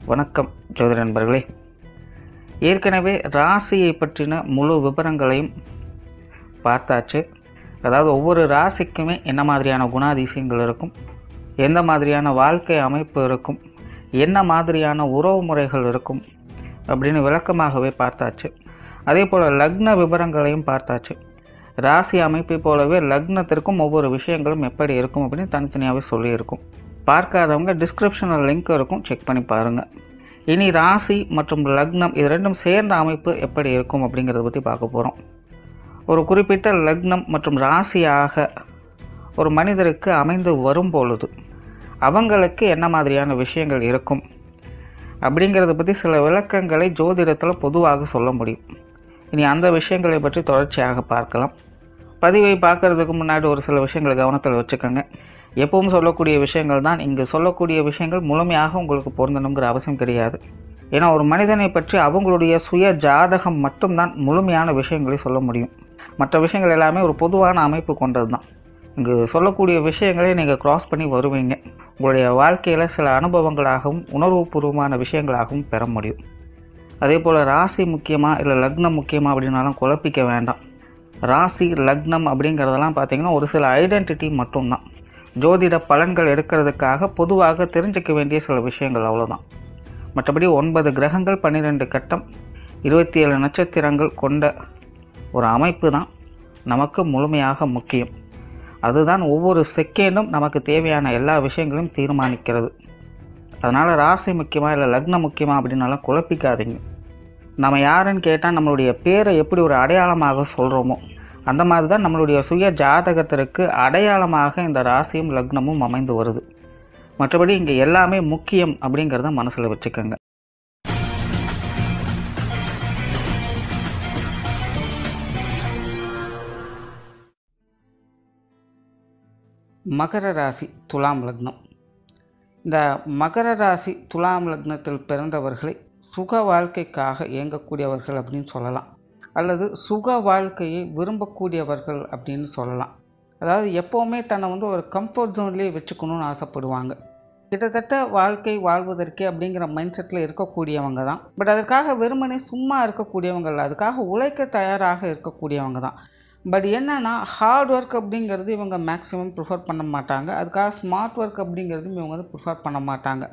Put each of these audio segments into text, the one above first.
வணக்கம் ஜோதிட நண்பர்களே. ஏற்கனவே ராசியை பற்றின முழு விவரங்களையும் பார்த்தாச்சு. அதாவது ஒவ்வொரு ராசிக்குமே என்ன மாதிரியான குணாதிசயங்கள் இருக்கும், எந்த மாதிரியான வாழ்க்கை அமைப்பு இருக்கும், என்ன மாதிரியான உறவு முறைகள் இருக்கும் அப்படின்னு விளக்கமாகவே பார்த்தாச்சு. அதே போல் லக்ன விவரங்களையும் பார்த்தாச்சு. ராசி அமைப்பை போலவே லக்னத்திற்கும் ஒவ்வொரு விஷயங்களும் எப்படி இருக்கும் அப்படின்னு தனித்தனியாகவே சொல்லியிருக்கும். பார்க்காதவங்க டிஸ்கிரிப்ஷனில் லிங்க் இருக்கும், செக் பண்ணி பாருங்கள். இனி ராசி மற்றும் லக்னம் இது ரெண்டும் சேர்ந்த அமைப்பு எப்படி இருக்கும் அப்படிங்கிறத பற்றி பார்க்க போகிறோம். ஒரு குறிப்பிட்ட லக்னம் மற்றும் ராசியாக ஒரு மனிதருக்கு அமைந்து வரும் பொழுது அவங்களுக்கு என்ன மாதிரியான விஷயங்கள் இருக்கும் அப்படிங்கிறத பற்றி சில விளக்கங்களை ஜோதிடத்தில் பொதுவாக சொல்ல முடியும். இனி அந்த விஷயங்களை பற்றி தொடர்ச்சியாக பார்க்கலாம். பதிவை பார்க்குறதுக்கு முன்னாடி ஒரு சில விஷயங்களை கவனத்தில் வச்சுக்கோங்க. எப்பவும் சொல்லக்கூடிய விஷயங்கள் தான், இங்கு சொல்லக்கூடிய விஷயங்கள் முழுமையாக உங்களுக்கு பொருந்தணுங்கிற அவசியம் கிடையாது. ஏன்னா ஒரு மனிதனை பற்றி அவங்களுடைய சுய ஜாதகம் மட்டும்தான் முழுமையான விஷயங்களை சொல்ல முடியும். மற்ற விஷயங்கள் எல்லாமே ஒரு பொதுவான அமைப்பு கொண்டது தான். இங்கு சொல்லக்கூடிய விஷயங்களை நீங்கள் கிராஸ் பண்ணி வருவீங்க. உங்களுடைய வாழ்க்கையில் சில அனுபவங்களாகவும் உணர்வுபூர்வமான விஷயங்களாகவும் பெற முடியும். அதே போல் ராசி முக்கியமாக இல்லை லக்னம் முக்கியமாக அப்படின்னாலும் குழப்பிக்க வேண்டாம். ராசி லக்னம் அப்படிங்கிறதெல்லாம் பார்த்திங்கன்னா ஒரு சில ஐடென்டிட்டி மட்டும்தான். ஜோதிட பலன்கள் எடுக்கிறதுக்காக பொதுவாக தெரிஞ்சிக்க வேண்டிய சில விஷயங்கள் அவ்வளோதான். மற்றபடி 9 கிரகங்கள் 12 கட்டம் 27 நட்சத்திரங்கள் கொண்ட ஒரு அமைப்பு தான் நமக்கு முழுமையாக முக்கியம். அதுதான் ஒவ்வொரு செகண்டும் நமக்கு தேவையான எல்லா விஷயங்களையும் தீர்மானிக்கிறது. அதனால் ராசி முக்கியமாக இல்லை லக்னம் முக்கியமாக அப்படின்னாலும் குழப்பிக்காதீங்க. நம்ம யாருன்னு கேட்டால் நம்மளுடைய பேரை எப்படி ஒரு அடையாளமாக சொல்கிறோமோ அந்த மாதிரி தான் நம்மளுடைய சுய ஜாதகத்திற்கு அடையாளமாக இந்த ராசியும் லக்னமும் அமைந்து வருது. மற்றபடி இங்கே எல்லாமே முக்கியம் அப்படிங்கிறத மனசில் வச்சுக்கோங்க. மகர ராசி துலாம் லக்னம். இந்த மகர ராசி துலாம் லக்னத்தில் பிறந்தவர்களை சுக வாழ்க்கைக்காக இயங்கக்கூடியவர்கள் அப்படின்னு சொல்லலாம், அல்லது சுக வாழ்க்கையை விரும்பக்கூடியவர்கள் அப்படின்னு சொல்லலாம். அதாவது எப்போவுமே தன்னை ஒரு கம்ஃபர்ட் ஜோன்லேயே வச்சுக்கணும்னு ஆசைப்படுவாங்க. கிட்டத்தட்ட வாழ்க்கை வாழ்வதற்கே அப்படிங்கிற மைண்ட் செட்டில் இருக்கக்கூடியவங்க தான். பட் அதற்காக வெறுமனே சும்மா இருக்கக்கூடியவங்க இல்லை, அதுக்காக உழைக்க தயாராக இருக்கக்கூடியவங்க தான். பட் என்னென்னா ஹார்ட் ஒர்க் அப்படிங்கிறது இவங்க மேக்ஸிமம் ப்ரிஃபர் பண்ண மாட்டாங்க. அதுக்காக ஸ்மார்ட் ஒர்க் அப்படிங்கிறதும் இவங்க ப்ரிஃபர் பண்ண மாட்டாங்க.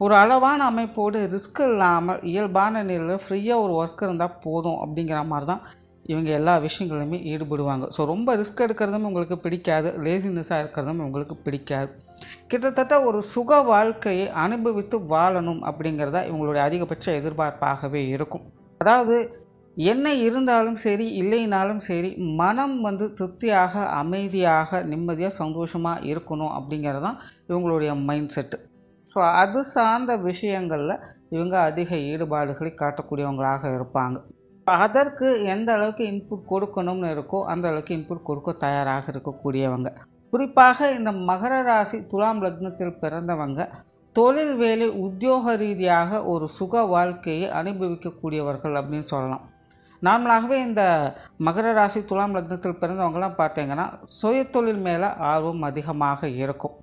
ஒரு அளவான அமைப்போடு ரிஸ்க் இல்லாமல் இயல்பான நிலையில் ஃப்ரீயாக ஒரு ஒர்க் இருந்தால் போதும் அப்படிங்கிற மாதிரி தான் இவங்க எல்லா விஷயங்களுமே ஈடுபடுவாங்க. ஸோ ரொம்ப ரிஸ்க் எடுக்கிறதும் உங்களுக்கு பிடிக்காது, லேசினஸாக இருக்கிறதும் உங்களுக்கு பிடிக்காது. கிட்டத்தட்ட ஒரு சுக வாழ்க்கையை அனுபவித்து வாழணும் அப்படிங்கிறதா இவங்களுடைய அதிகபட்ச எதிர்பார்ப்பாகவே இருக்கும். அதாவது என்ன இருந்தாலும் சரி இல்லைனாலும் சரி மனம் திருப்தியாக அமைதியாக நிம்மதியாக சந்தோஷமாக இருக்கணும் அப்படிங்கிறது தான் இவங்களுடைய மைண்ட் செட்டு. ஸோ அது சார்ந்த விஷயங்களில் இவங்க அதிக ஈடுபாடுகளை காட்டக்கூடியவங்களாக இருப்பாங்க. அதற்கு எந்த அளவுக்கு இன்புட் கொடுக்கணும்னு இருக்கோ அந்த அளவுக்கு இன்புட் கொடுக்க தயாராக இருக்கக்கூடியவங்க. குறிப்பாக இந்த மகர ராசி துலாம் லக்னத்தில் பிறந்தவங்க தொழில் வேலை உத்தியோக ரீதியாக ஒரு சுக வாழ்க்கையை அனுபவிக்கக்கூடியவர்கள் அப்படின்னு சொல்லலாம். நார்மலாகவே இந்த மகர ராசி துலாம் லக்னத்தில் பிறந்தவங்கலாம் பார்த்தீங்கன்னா சுயத்தொழில் மேலே ஆர்வம் அதிகமாக இருக்கும்.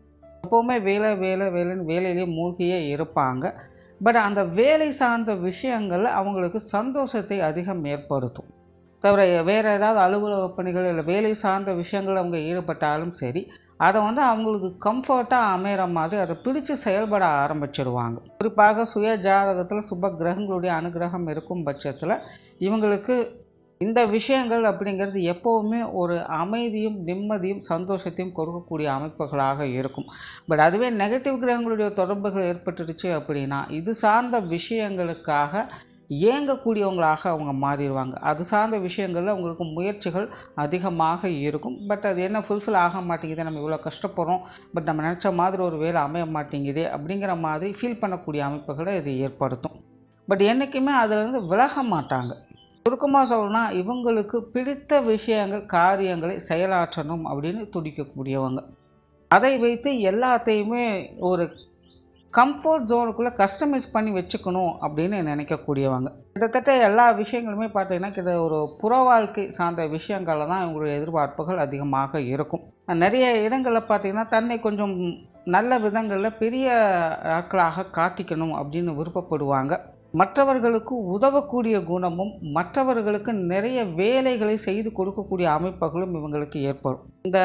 எப்போவுமே வேலைன்னு வேலையிலே மூழ்கியே இருப்பாங்க. பட் அந்த வேலை சார்ந்த விஷயங்களில் அவங்களுக்கு சந்தோஷத்தை அதிகம் ஏற்படுத்தும். தவிர வேறு ஏதாவது அலுவலக பணிகள் இல்லை வேலை சார்ந்த விஷயங்கள் அவங்க ஈடுபட்டாலும் சரி அதை அவங்களுக்கு கம்ஃபர்ட்டாக அமைகிற மாதிரி அதை பிடிச்சு செயல்பட ஆரம்பிச்சிடுவாங்க. குறிப்பாக சுய ஜாதகத்தில் சுப கிரகங்களுடைய அனுகிரகம் இருக்கும் பட்சத்தில் இவங்களுக்கு இந்த விஷயங்கள் அப்படிங்கிறது எப்போவுமே ஒரு அமைதியும் நிம்மதியும் சந்தோஷத்தையும் கொடுக்கக்கூடிய அமைப்புகளாக இருக்கும். பட் அதுவே நெகட்டிவ் கிரகங்களுடைய தொடர்புகள் ஏற்பட்டுடுச்சு அப்படின்னா இது சார்ந்த விஷயங்களுக்காக இயங்கக்கூடியவங்களாக அவங்க மாறிடுவாங்க. அது சார்ந்த விஷயங்களில் அவங்களுக்கு முயற்சிகள் அதிகமாக இருக்கும். பட் அது என்ன ஃபுல்ஃபில் ஆக மாட்டேங்குது, நம்ம இவ்வளோ கஷ்டப்படுறோம் பட் நம்ம நினச்ச மாதிரி ஒரு வேலை அமைய மாட்டேங்குதே அப்படிங்கிற மாதிரி ஃபீல் பண்ணக்கூடிய அமைப்புகளை இது ஏற்படுத்தும். பட் என்றைக்குமே அதிலிருந்து விலக மாட்டாங்க. சுருக்கமாக சொல்லணும்னா இவங்களுக்கு பிடித்த விஷயங்கள் காரியங்களை செயலாற்றணும் அப்படின்னு துடிக்கக்கூடியவங்க. அதை வைத்து எல்லாத்தையுமே ஒரு கம்ஃபர்ட் ஜோனுக்குள்ளே கஸ்டமைஸ் பண்ணி வச்சுக்கணும் அப்படின்னு நினைக்கக்கூடியவங்க. கிட்டத்தட்ட எல்லா விஷயங்களுமே பார்த்திங்கன்னா ஒரு புற வாழ்க்கை சார்ந்த விஷயங்களில் தான் இவங்களுடைய எதிர்பார்ப்புகள் அதிகமாக இருக்கும். நிறைய இடங்களில் பார்த்திங்கன்னா தன்னை கொஞ்சம் நல்ல விதங்களில் பெரிய ஆட்களாக காட்டிக்கணும் அப்படின்னு விருப்பப்படுவாங்க. மற்றவர்களுக்கு உதவக்கூடிய குணமும் மற்றவர்களுக்கு நிறைய வேலைகளை செய்து கொடுக்கக்கூடிய அமைப்புகளும் இவங்களுக்கு ஏற்படும். இந்த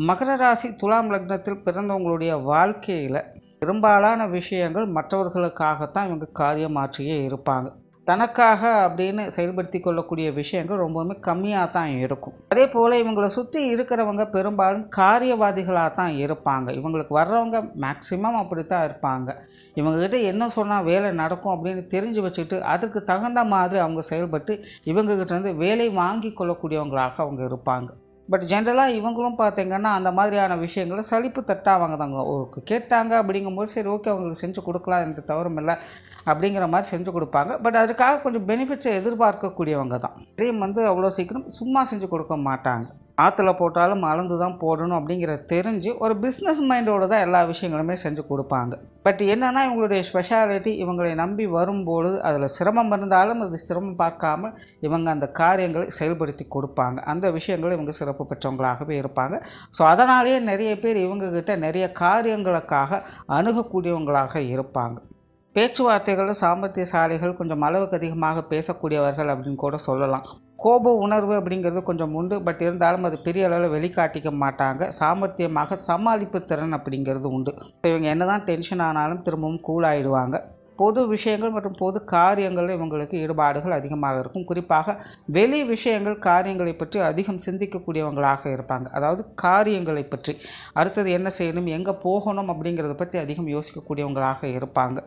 மகர ராசி துலாம் லக்னத்தில் பிறந்தவங்களுடைய வாழ்க்கையில் பெரும்பாலான விஷயங்கள் மற்றவர்களுக்காகத்தான் இவங்க காரியமாற்றியே இருப்பாங்க. தனக்காக அப்படின்னு செயல்படுத்தி கொள்ளக்கூடிய விஷயங்கள் ரொம்பவுமே கம்மியாக தான் இருக்கும். அதே போல் இவங்களை சுற்றி இருக்கிறவங்க பெரும்பாலும் காரியவாதிகளாக தான் இருப்பாங்க. இவங்களுக்கு வர்றவங்க மேக்சிமம் அப்படி தான் இருப்பாங்க. இவங்ககிட்ட என்ன சொன்னால் வேலை நடக்கும் அப்படின்னு தெரிஞ்சு வச்சுட்டு அதுக்கு தகுந்த மாதிரி அவங்க செயல்பட்டு இவங்ககிட்ட வேலை வாங்கி கொள்ளக்கூடியவங்களாக அவங்க இருப்பாங்க. பட் ஜென்ரலாக இவங்களும் பார்த்திங்கன்னா அந்த மாதிரியான விஷயங்களை சலிப்பு தட்டாவாங்க தாங்க. ஒரு கேட்டாங்க அப்படிங்கும்போது சரி ஓகே அவங்களுக்கு செஞ்சு கொடுக்கலாம், எந்த தவறும் இல்லை அப்படிங்கிற மாதிரி செஞ்சு கொடுப்பாங்க. பட் அதுக்காக கொஞ்சம் பெனிஃபிட்ஸை எதிர்பார்க்கக்கூடியவங்க தான். இதையும் அவ்வளோ சீக்கிரம் சும்மா செஞ்சு கொடுக்க மாட்டாங்க. ஆற்றுல போட்டாலும் அளந்து தான் போடணும் அப்படிங்கிறத தெரிஞ்சு ஒரு பிஸ்னஸ் மைண்டோடு தான் எல்லா விஷயங்களுமே செஞ்சு கொடுப்பாங்க. பட் என்னென்னா இவங்களுடைய ஸ்பெஷாலிட்டி இவங்களை நம்பி வரும்பொழுது அதில் சிரமம் இருந்தாலும் அது சிரமம் பார்க்காமல் இவங்க அந்த காரியங்களை செயல்படுத்தி கொடுப்பாங்க. அந்த விஷயங்கள் இவங்க சிறப்பு பெற்றவங்களாகவே இருப்பாங்க. ஸோ அதனாலேயே நிறைய பேர் இவங்ககிட்ட நிறைய காரியங்களுக்காக அணுகக்கூடியவங்களாக இருப்பாங்க. பேச்சுவார்த்தைகளில் சாமர்த்தியசாலிகள், கொஞ்சம் அளவுக்கு அதிகமாக பேசக்கூடியவர்கள் அப்படின்னு கூட சொல்லலாம். கோப உணர்வு அப்படிங்கிறது கொஞ்சம் உண்டு. பட் இருந்தாலும் அது பெரிய அளவில் வெளிக்காட்டிக்க மாட்டாங்க. சாமர்த்தியமாக சமாளிப்பு திறன் அப்படிங்கிறது உண்டு. இவங்க என்ன தான் டென்ஷன் ஆனாலும் திரும்பவும் கூலாயிடுவாங்க. பொது விஷயங்கள் மற்றும் பொது காரியங்களில் இவங்களுக்கு ஈடுபாடுகள் அதிகமாக இருக்கும். குறிப்பாக வெளி விஷயங்கள் காரியங்களை பற்றி அதிகம் சிந்திக்கக்கூடியவங்களாக இருப்பாங்க. அதாவது காரியங்களை பற்றி அடுத்தது என்ன செய்யணும், எங்கே போகணும் அப்படிங்கிறத பற்றி அதிகம் யோசிக்கக்கூடியவங்களாக இருப்பாங்க.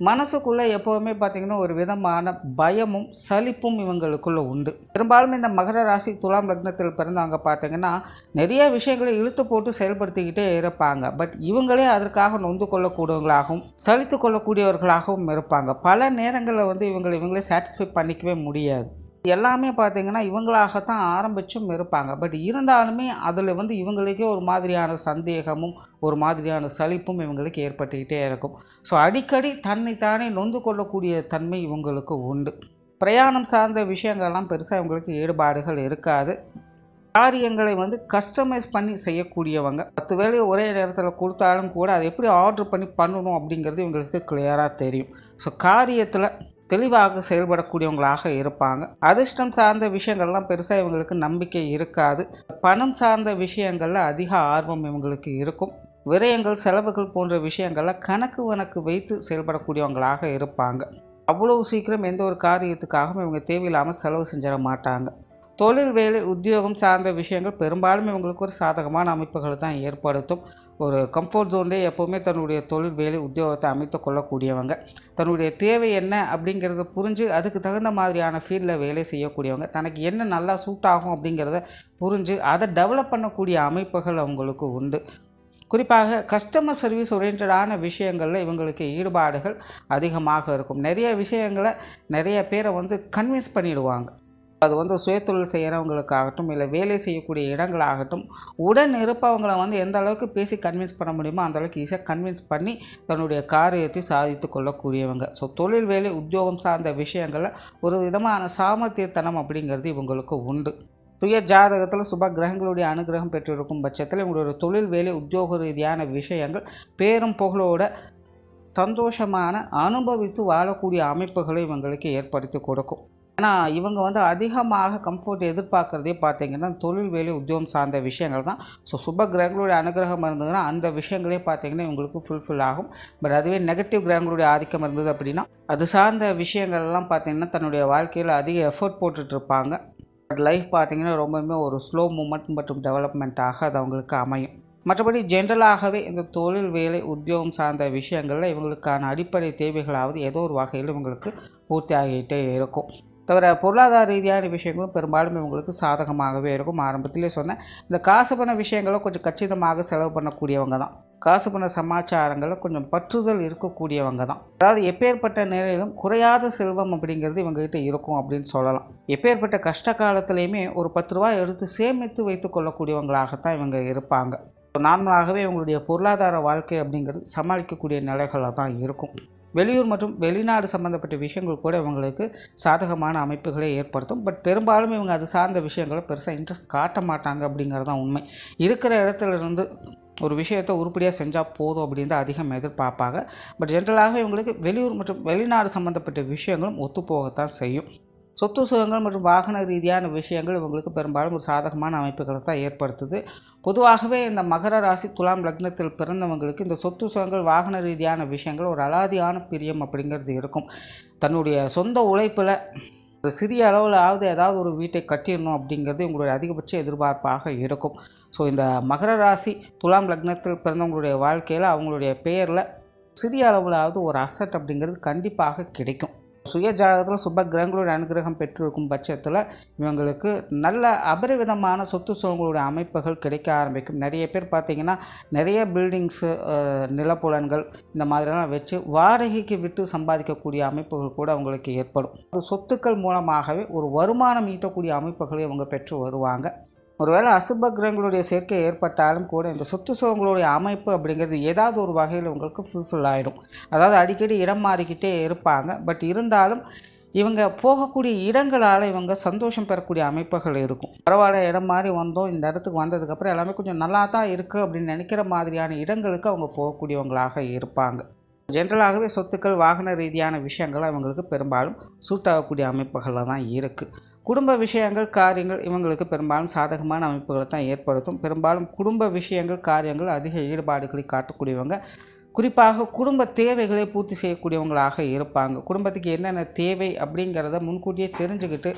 மனசுக்குள்ளே எப்போவுமே பார்த்திங்கன்னா ஒரு விதமான பயமும் சலிப்பும் இவங்களுக்குள்ளே உண்டு. பெரும்பாலும் இந்த மகர ராசி துலாம் லக்னத்தில் பிறந்தவங்க பார்த்திங்கன்னா நிறைய விஷயங்களை இழுத்து போட்டு செயல்படுத்திக்கிட்டே இருப்பாங்க. பட் இவங்களே அதற்காக நொந்து கொள்ளக்கூடியவங்களாகவும் சலித்து கொள்ளக்கூடியவர்களாகவும் இருப்பாங்க. பல நேரங்களில் இவங்களே சாட்டிஸ்ஃபை பண்ணிக்கவே முடியாது. எல்லாமே பார்த்திங்கன்னா இவங்களாகத்தான் ஆரம்பிச்சும் இருப்பாங்க. பட் இருந்தாலுமே அதில் இவங்களுக்கே ஒரு மாதிரியான சந்தேகமும் ஒரு மாதிரியான சலிப்பும் இவங்களுக்கு ஏற்பட்டுக்கிட்டே இருக்கும். ஸோ அடிக்கடி தன்னைத்தானே நொந்து கொள்ளக்கூடிய தன்மை இவங்களுக்கு உண்டு. பிரயாணம் சார்ந்த விஷயங்கள்லாம் பெருசாக இவங்களுக்கு ஈடுபாடுகள் இருக்காது. காரியங்களை கஸ்டமைஸ் பண்ணி செய்யக்கூடியவங்க. 10 வேலையை ஒரே நேரத்தில் கொடுத்தாலும் கூட அதை எப்படி ஆர்டர் பண்ணி பண்ணணும் அப்படிங்கிறது இவங்களுக்கு கிளியராக தெரியும். ஸோ காரியத்தில் தெளிவாக செயல்படக்கூடியவங்களாக இருப்பாங்க. அதிர்ஷ்டம் சார்ந்த விஷயங்கள்லாம் பெருசாக இவங்களுக்கு நம்பிக்கை இருக்காது. பணம் சார்ந்த விஷயங்களில் அதிக ஆர்வம் இவங்களுக்கு இருக்கும். விரயங்கள், செலவுகள் போன்ற விஷயங்களில் கணக்கு வைத்து செயல்படக்கூடியவங்களாக இருப்பாங்க. அவ்வளவு சீக்கிரம் எந்த ஒரு காரியத்துக்காகவும் இவங்க தேவையில்லாமல் செலவு செஞ்சிட மாட்டாங்க. தொழில், வேலை, உத்தியோகம் சார்ந்த விஷயங்கள் பெரும்பாலும் இவங்களுக்கு ஒரு சாதகமான அமைப்புகளை தான் ஏற்படுத்தும். ஒரு கம்ஃபர்ட் ஜோன்லேயே எப்போவுமே தன்னுடைய தொழில், வேலை, உத்தியோகத்தை அமைத்து கொள்ளக்கூடியவங்க. தன்னுடைய தேவை என்ன அப்படிங்கிறத புரிஞ்சு அதுக்கு தகுந்த மாதிரியான ஃபீல்டில் வேலை செய்யக்கூடியவங்க. தனக்கு என்ன நல்லா சூட் ஆகும் அப்படிங்கிறத புரிஞ்சு அதை டெவலப் பண்ணக்கூடிய அமைப்புகள் அவங்களுக்கு உண்டு. குறிப்பாக கஸ்டமர் சர்வீஸ் ஓரியன்டான விஷயங்களில் இவங்களுக்கு ஈடுபாடுகள் அதிகமாக இருக்கும். நிறைய விஷயங்களை நிறைய பேரை கன்வின்ஸ் பண்ணிடுவாங்க. அது சுயதொழில் செய்கிறவங்களுக்காகட்டும் இல்லை வேலை செய்யக்கூடிய இடங்களாகட்டும் உடன் இருப்பவங்களை எந்த அளவுக்கு பேசி கன்வின்ஸ் பண்ண முடியுமோ அந்த அளவுக்கு ஈஸியாக கன்வின்ஸ் பண்ணி தன்னுடைய காரியத்தை சாதித்து கொள்ளக்கூடியவங்க. ஸோ தொழில், வேலை, உத்தியோகம் சார்ந்த விஷயங்களில் ஒரு விதமான சாமர்த்தியத்தனம் அப்படிங்கிறது இவங்களுக்கு உண்டு. சுய ஜாதகத்தில் சுப கிரகங்களுடைய அனுகிரகம் பெற்றிருக்கும் பட்சத்தில் இவங்களுடைய தொழில், வேலை, உத்தியோக ரீதியான விஷயங்கள் பேரும் புகழோட சந்தோஷமான அனுபவித்து வாழக்கூடிய அமைப்புகளை இவங்களுக்கு ஏற்படுத்தி கொடுக்கும். ஏன்னா இவங்க அதிகமாக கம்ஃபர்ட் எதிர்பார்க்குறதே பார்த்திங்கன்னா தொழில், வேலை, உத்தியோகம் சார்ந்த விஷயங்கள் தான். ஸோ சுப கிரகங்களுடைய அனுகிரகம் இருந்ததுன்னா அந்த விஷயங்களே பார்த்திங்கன்னா இவங்களுக்கு ஃபுல்ஃபில் ஆகும். பட் அதுவே நெகட்டிவ் கிரகங்களுடைய ஆதிக்கம் இருந்தது அப்படின்னா அது சார்ந்த விஷயங்கள்லாம் பார்த்திங்கன்னா தன்னுடைய வாழ்க்கையில் அதிக எஃபர்ட் போட்டுட்ருப்பாங்க. பட் லைஃப் பார்த்திங்கன்னா ரொம்பவுமே ஒரு ஸ்லோ மூமெண்ட் மற்றும் டெவலப்மெண்ட்டாக அது அவங்களுக்கு அமையும். மற்றபடி ஜென்ரலாகவே இந்த தொழில், வேலை, உத்தியோகம் சார்ந்த விஷயங்களில் இவங்களுக்கான அடிப்படை தேவைகளாவது ஏதோ ஒரு வகையில் இவங்களுக்கு பூர்த்தி ஆகிட்டே இருக்கும். தவிர பொருளாதார ரீதியான விஷயங்களும் பெரும்பாலும் இவங்களுக்கு சாதகமாகவே இருக்கும். ஆரம்பத்திலே சொன்னேன், இந்த காசு பண விஷயங்களை கொஞ்சம் கச்சிதமாக செலவு பண்ணக்கூடியவங்க தான். காசு பண சமாச்சாரங்களில் கொஞ்சம் பற்றுதல் இருக்கக்கூடியவங்க தான். அதாவது எப்பேற்பட்ட நிலையிலும் குறையாத செல்வம் அப்படிங்கிறது இவங்ககிட்ட இருக்கும் அப்படின்னு சொல்லலாம். எப்பேற்பட்ட கஷ்ட காலத்துலேயுமே ஒரு 10 ரூபாய் எடுத்து சேமித்து வைத்து கொள்ளக்கூடியவங்களாகத்தான் இவங்க இருப்பாங்க. நார்மலாகவே இவங்களுடைய பொருளாதார வாழ்க்கை அப்படிங்கிறது சமாளிக்கக்கூடிய நிலைகளாக தான் இருக்கும். வெளியூர் மற்றும் வெளிநாடு சம்மந்தப்பட்ட விஷயங்கள் கூட இவங்களுக்கு சாதகமான அமைப்புகளை ஏற்படுத்தும். பட் பெரும்பாலும் இவங்க அது சார்ந்த விஷயங்களை பெருசாக இன்ட்ரெஸ்ட் காட்ட மாட்டாங்க அப்படிங்கிறது தான் உண்மை. இருக்கிற இடத்துல இருந்து ஒரு விஷயத்தை உருப்படியாக செஞ்சால் போதும் அப்படின்னு தான் அதிகம் எதிர்பார்ப்பாங்க. பட் ஜென்ரலாக இவங்களுக்கு வெளியூர் மற்றும் வெளிநாடு சம்மந்தப்பட்ட விஷயங்களும் ஒத்துப்போகத்தான் செய்யும். சொத்து சுகங்கள் மற்றும் வாகன ரீதியான விஷயங்கள் இவங்களுக்கு பெரும்பாலும் ஒரு சாதகமான அமைப்புகளை தான் ஏற்படுத்துது. பொதுவாகவே இந்த மகர ராசி துலாம் லக்னத்தில் பிறந்தவங்களுக்கு இந்த சொத்து சுகங்கள் வாகன ரீதியான விஷயங்கள் ஒரு அலாதியான பிரியம் அப்படிங்கிறது இருக்கும். தன்னுடைய சொந்த உழைப்பில் ஒரு சிறிய அளவிலாவது ஏதாவது ஒரு வீட்டை கட்டிடணும் அப்படிங்கிறது உங்களுடைய அதிகபட்ச எதிர்பார்ப்பாக இருக்கும். ஸோ இந்த மகர ராசி துலாம் லக்னத்தில் பிறந்தவங்களுடைய வாழ்க்கையில் அவங்களுடைய பெயரில் சிறிய அளவிலாவது ஒரு அசட் அப்படிங்கிறது கண்டிப்பாக கிடைக்கும். சுய ஜாதகத்தில் சுப கிரகங்களுடைய அனுகிரகம் பெற்றிருக்கும் பட்சத்தில் இவங்களுக்கு நல்ல அபரிவிதமான சொத்து சுகங்களுடைய அமைப்புகள் கிடைக்க ஆரம்பிக்கும். நிறைய பேர் பார்த்திங்கன்னா நிறைய பில்டிங்ஸு, நிலப்புலன்கள் இந்த மாதிரிலாம் வச்சு வாடகைக்கு விட்டு சம்பாதிக்கக்கூடிய அமைப்புகள் கூட அவங்களுக்கு ஏற்படும். சொத்துக்கள் மூலமாகவே ஒரு வருமானம் ஈட்டக்கூடிய அமைப்புகளை அவங்க பெற்று வருவாங்க. ஒருவேளை அசுப கிரகங்களுடைய சேர்க்கை ஏற்பட்டாலும் கூட இந்த சொத்து சுகங்களுடைய அமைப்பு அப்படிங்கிறது ஏதாவது ஒரு வகையில் உங்களுக்கு ஃபுல்ஃபில் ஆகிடும். அதாவது அடிக்கடி இடம் மாறிக்கிட்டே இருப்பாங்க. பட் இருந்தாலும் இவங்க போகக்கூடிய இடங்களால் இவங்க சந்தோஷம் பெறக்கூடிய அமைப்புகள் இருக்கும். பரவாயில்ல, இடம் மாறி வந்தோம், இந்த இடத்துக்கு வந்ததுக்கப்புறம் எல்லாமே கொஞ்சம் நல்லா தான் இருக்குது அப்படின்னு நினைக்கிற மாதிரியான இடங்களுக்கு அவங்க போகக்கூடியவங்களாக இருப்பாங்க. ஜென்ரலாகவே சொத்துக்கள் வாகன ரீதியான விஷயங்கள் அவங்களுக்கு பெரும்பாலும் சூட் ஆகக்கூடிய அமைப்புகளில் தான் இருக்குது. குடும்ப விஷயங்கள் காரியங்கள் இவங்களுக்கு பெரும்பாலும் சாதகமான அமைப்புகளை தான் ஏற்படுத்தும். பெரும்பாலும் குடும்ப விஷயங்கள் காரியங்கள் அதிக ஈடுபாடுகளை காட்டக்கூடியவங்க. குறிப்பாக குடும்ப தேவைகளை பூர்த்தி செய்யக்கூடியவங்களாக இருப்பாங்க. குடும்பத்துக்கு என்னென்ன தேவை அப்படிங்கிறத முன்கூட்டியே தெரிஞ்சுக்கிட்டு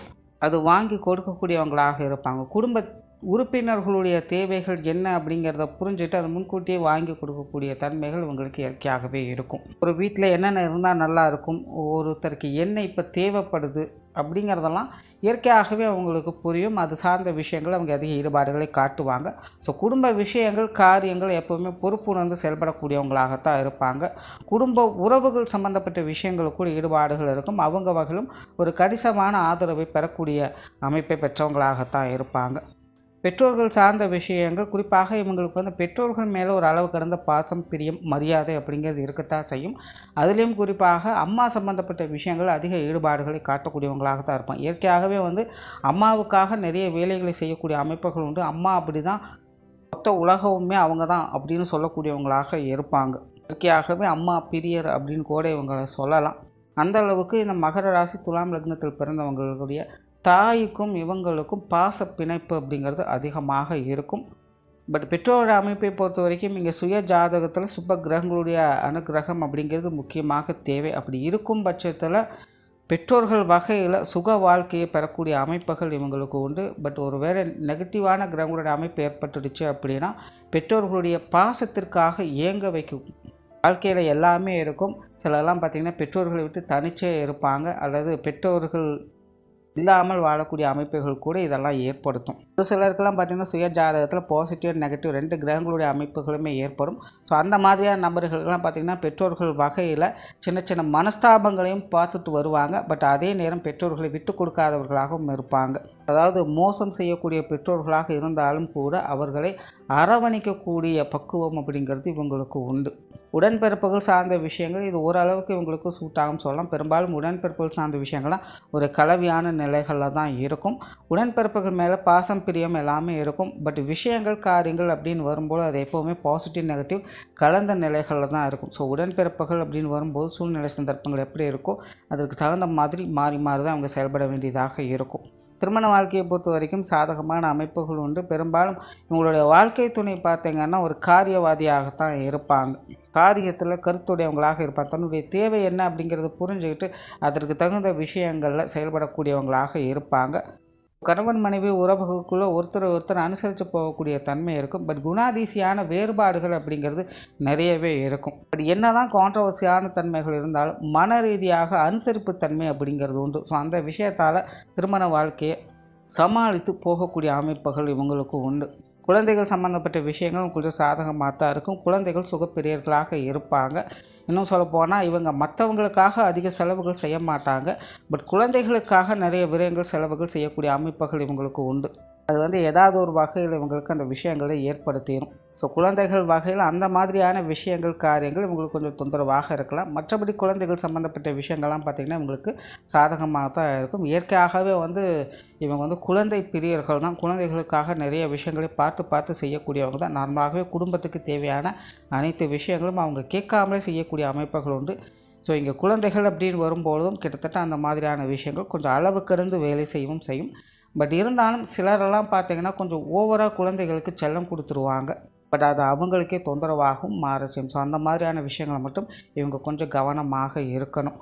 அது வாங்கி கொடுக்கக்கூடியவங்களாக இருப்பாங்க. குடும்ப உறுப்பினர்களுடைய தேவைகள் என்ன அப்படிங்கிறத புரிஞ்சுட்டு அதை முன்கூட்டியே வாங்கி கொடுக்கக்கூடிய தன்மைகள் இவங்களுக்கு இயற்கையாகவே இருக்கும். ஒரு வீட்டில் என்னென்ன இருந்தால் நல்லா இருக்கும், ஒருத்தருக்கு என்ன இப்போ தேவைப்படுது அப்படிங்கிறதெல்லாம் இயற்கையாகவே அவங்களுக்கு புரியும். அது சார்ந்த விஷயங்கள் அவங்க அதிக ஈடுபாடுகளை காட்டுவாங்க. ஸோ குடும்ப விஷயங்கள் காரியங்கள் எப்போவுமே பொறுப்புணர்ந்து செயல்படக்கூடியவங்களாகத்தான் இருப்பாங்க. குடும்ப உறவுகள் சம்பந்தப்பட்ட விஷயங்களுக்கு கூட ஈடுபாடுகள் இருக்கும். அவங்க வகையிலும் ஒரு கணிசமான ஆதரவை பெறக்கூடிய அமைப்பை பெற்றவங்களாகத்தான் இருப்பாங்க. பெற்றோர்கள் சார்ந்த விஷயங்கள் குறிப்பாக இவங்களுக்கு பெற்றோர்கள் மேலே ஒரு அளவு கடந்த பாசம், பிரியம், மரியாதை அப்படிங்கிறது இருக்கத்தான் செய்யும். அதுலேயும் குறிப்பாக அம்மா சம்பந்தப்பட்ட விஷயங்கள் அதிக ஈடுபாடுகளை காட்டக்கூடியவங்களாக தான் இருப்பாங்க. இயற்கையாகவே அம்மாவுக்காக நிறைய வேலைகளை செய்யக்கூடிய அமைப்புகள் உண்டு. அம்மா அப்படி தான், மொத்த உலகமுமே அவங்க தான் அப்படின்னு சொல்லக்கூடியவங்களாக இருப்பாங்க. இயற்கையாகவே அம்மா பிரியர் அப்படின்னு கூட இவங்களை சொல்லலாம். அந்த அளவுக்கு இந்த மகர ராசி துலாம் லக்னத்தில் பிறந்தவங்களுடைய தாய்க்கும் இவங்களுக்கும் பாச பிணைப்பு அப்படிங்கிறது அதிகமாக இருக்கும். பட் பெற்றோரோட அமைப்பை பொறுத்த வரைக்கும் இங்கே சுய ஜாதகத்தில் சுப கிரகங்களுடைய அனுகிரகம் அப்படிங்கிறது முக்கியமாக தேவை. அப்படி இருக்கும் பட்சத்தில் பெற்றோர்கள் வகையில் சுக வாழ்க்கையை பெறக்கூடிய அமைப்புகள் இவங்களுக்கு உண்டு. பட் ஒரு வேளை நெகட்டிவான கிரகங்களுடைய அமைப்பு ஏற்பட்டுடுச்சு அப்படின்னா பெற்றோர்களுடைய பாசத்திற்காக ஏங்க வைக்கும். வாழ்க்கையில் எல்லாமே இருக்கும். சிலரெல்லாம் பார்த்திங்கன்னா பெற்றோர்களை விட்டு தனிச்சே இருப்பாங்க, அல்லது பெற்றோர்கள் இல்லாமல் வாழக்கூடிய அமைப்புகள் கூட இதெல்லாம் ஏற்படுத்தும். ஒரு சிலருக்கெல்லாம் பார்த்திங்கன்னா சுய ஜாதகத்தில் பாசிட்டிவ் நெகட்டிவ் 2 கிரகங்களுடைய அமைப்புகளுமே ஏற்படும். ஸோ அந்த மாதிரியான நபர்களுக்கெல்லாம் பார்த்திங்கன்னா பெற்றோர்கள் வகையில் சின்ன சின்ன மனஸ்தாபங்களையும் பார்த்துட்டு வருவாங்க. பட் அதே நேரம் பெற்றோர்களை விட்டு கொடுக்காதவர்களாகவும் இருப்பாங்க. அதாவது மோசம் செய்யக்கூடிய பெற்றோர்களாக இருந்தாலும் கூட அவர்களை அரவணைக்கக்கூடிய பக்குவம் அப்படிங்கிறது இவங்களுக்கு உண்டு. உடன்பிறப்புகள் சார்ந்த விஷயங்கள் இது ஓரளவுக்கு இவங்களுக்கு சூட்டாகும் சொல்லலாம். பெரும்பாலும் உடன்பிறப்புகள் சார்ந்த விஷயங்கள்லாம் ஒரு கலவையான நிலைகளில் தான் இருக்கும். உடன்பிறப்புகள் மேலே பாசம், பிரியம் எல்லாமே இருக்கும். பட் விஷயங்கள் காரியங்கள் அப்படின்னு வரும்போது அது எப்போவுமே பாசிட்டிவ் நெகட்டிவ் கலந்த நிலைகளில் தான் இருக்கும். ஸோ உடன்பிறப்புகள் அப்படின்னு வரும்போது சூழ்நிலை சந்தர்ப்பங்கள் எப்படி இருக்கோ அதுக்கு தகுந்த மாதிரி மாறி மாறி தான் அவங்க செயல்பட வேண்டியதாக இருக்கும். திருமண வாழ்க்கையை பொறுத்த வரைக்கும் சாதகமான அமைப்புகள் உண்டு. பெரும்பாலும் இவங்களுடைய வாழ்க்கை துணை பார்த்திங்கன்னா ஒரு காரியவாதியாகத்தான் இருப்பாங்க. காரியத்தில் கருத்துடையவங்களாக இருப்பாங்க. தன்னுடைய தேவை என்ன அப்படிங்கிறத புரிஞ்சுக்கிட்டு அதற்கு தகுந்த விஷயங்களில் செயல்படக்கூடியவங்களாக இருப்பாங்க. கணவன் மனைவி உறவுகளுக்குள்ளே ஒருத்தர் அனுசரித்து போகக்கூடிய தன்மை இருக்கும். பட் குணாதிசையான வேறுபாடுகள் அப்படிங்கிறது நிறையவே இருக்கும். பட் என்ன தான் கான்ட்ரவர்சியான தன்மைகள் இருந்தாலும் மன ரீதியாக அனுசரிப்பு தன்மை அப்படிங்கிறது உண்டு. ஸோ அந்த விஷயத்தால் திருமண வாழ்க்கையை சமாளித்து போகக்கூடிய அமைப்புகள் இவங்களுக்கு உண்டு. குழந்தைகள் சம்பந்தப்பட்ட விஷயங்கள் கொஞ்சம் சாதகமாக தான் இருக்கும். குழந்தைகள் சுகப்பிரியர்களாக இருப்பாங்க. இன்னும் சொல்லப்போனால் இவங்க மற்றவங்களுக்காக அதிக செலவுகள் செய்ய மாட்டாங்க. பட் குழந்தைகளுக்காக நிறைய விரயங்கள் செலவுகள் செய்யக்கூடிய அமைப்புகள் இவங்களுக்கு உண்டு. அது ஏதாவது ஒரு வகையில் இவங்களுக்கு அந்த விஷயங்களை ஏற்படுத்திடும். ஸோ குழந்தைகள் வகையில் அந்த மாதிரியான விஷயங்கள் காரியங்கள் இவங்களுக்கு கொஞ்சம் தொந்தரவாக இருக்கலாம். மற்றபடி குழந்தைகள் சம்மந்தப்பட்ட விஷயங்கள்லாம் பார்த்திங்கன்னா இவங்களுக்கு சாதகமாக தான் இருக்கும். இயற்கையாகவே இவங்க குழந்தை பிரியர்கள் தான். குழந்தைகளுக்காக நிறைய விஷயங்களை பார்த்து செய்யக்கூடியவங்க தான். நார்மலாகவே குடும்பத்துக்கு தேவையான அனைத்து விஷயங்களும் அவங்க கேட்காமலே செய்யக்கூடிய அமைப்புகள் உண்டு. ஸோ இங்கே குழந்தைகள் அப்படின்னு வரும்பொழுதும் கிட்டத்தட்ட அந்த மாதிரியான விஷயங்கள் கொஞ்சம் அளவுக்கிருந்து வேலை செய்யும். பட் இருந்தாலும் சிலரெல்லாம் பார்த்திங்கன்னா கொஞ்சம் ஓவராக குழந்தைகளுக்கு செல்லம் கொடுத்துருவாங்க. பட் அது அவங்களுக்கே தொந்தரவாகவும் மாற செய்யும். ஸோ அந்த மாதிரியான விஷயங்களை மட்டும் இவங்க கொஞ்சம் கவனமாக இருக்கணும்.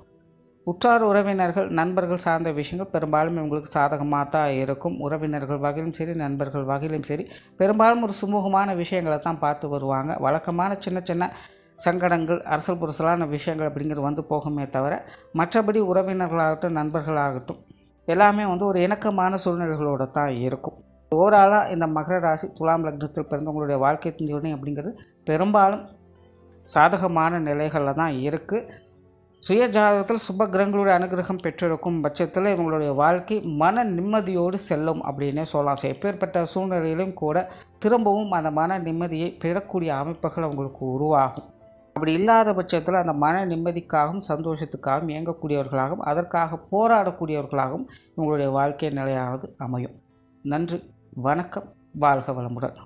உற்றார் உறவினர்கள் நண்பர்கள் சார்ந்த விஷயங்கள் பெரும்பாலும் இவங்களுக்கு சாதகமாக தான் இருக்கும். உறவினர்கள் வகையிலும் சரி, நண்பர்கள் வகையிலும் சரி, பெரும்பாலும் ஒரு சுமூகமான விஷயங்களை தான் பார்த்து வருவாங்க. வழக்கமான சின்ன சின்ன சங்கடங்கள், அரசல் புரசலான விஷயங்கள் அப்படிங்கிறது போகுமே தவிர, மற்றபடி உறவினர்களாகட்டும் நண்பர்களாகட்டும் எல்லாமே ஒரு இணக்கமான சூழ்நிலைகளோடு தான் இருக்கும். ஓவராலாக இந்த மகர ராசி துலாம் லக்னத்தில் பிறந்தவங்களுடைய வாழ்க்கை துணை அப்படிங்கிறது பெரும்பாலும் சாதகமான நிலைகளில் தான் இருக்குது. சுய ஜாதகத்தில் சுப கிரகங்களுடைய அனுகிரகம் பெற்றிருக்கும் பட்சத்தில் இவங்களுடைய வாழ்க்கை மன நிம்மதியோடு செல்லும் அப்படின்னே சொல்லலாம். ஸோ எப்பேற்பட்ட சூழ்நிலையிலும் கூட திரும்பவும் அந்த மன நிம்மதியை பெறக்கூடிய அமைப்புகள் அவங்களுக்கு உருவாகும். அப்படி இல்லாத பட்சத்தில் அந்த மன நிம்மதிக்காகவும் சந்தோஷத்துக்காகவும் இயங்கக்கூடியவர்களாகவும் அதற்காக போராடக்கூடியவர்களாகவும் இவங்களுடைய வாழ்க்கை நிலையானது அமையும். நன்றி, வணக்கம், வாழ்க வளமுடன்.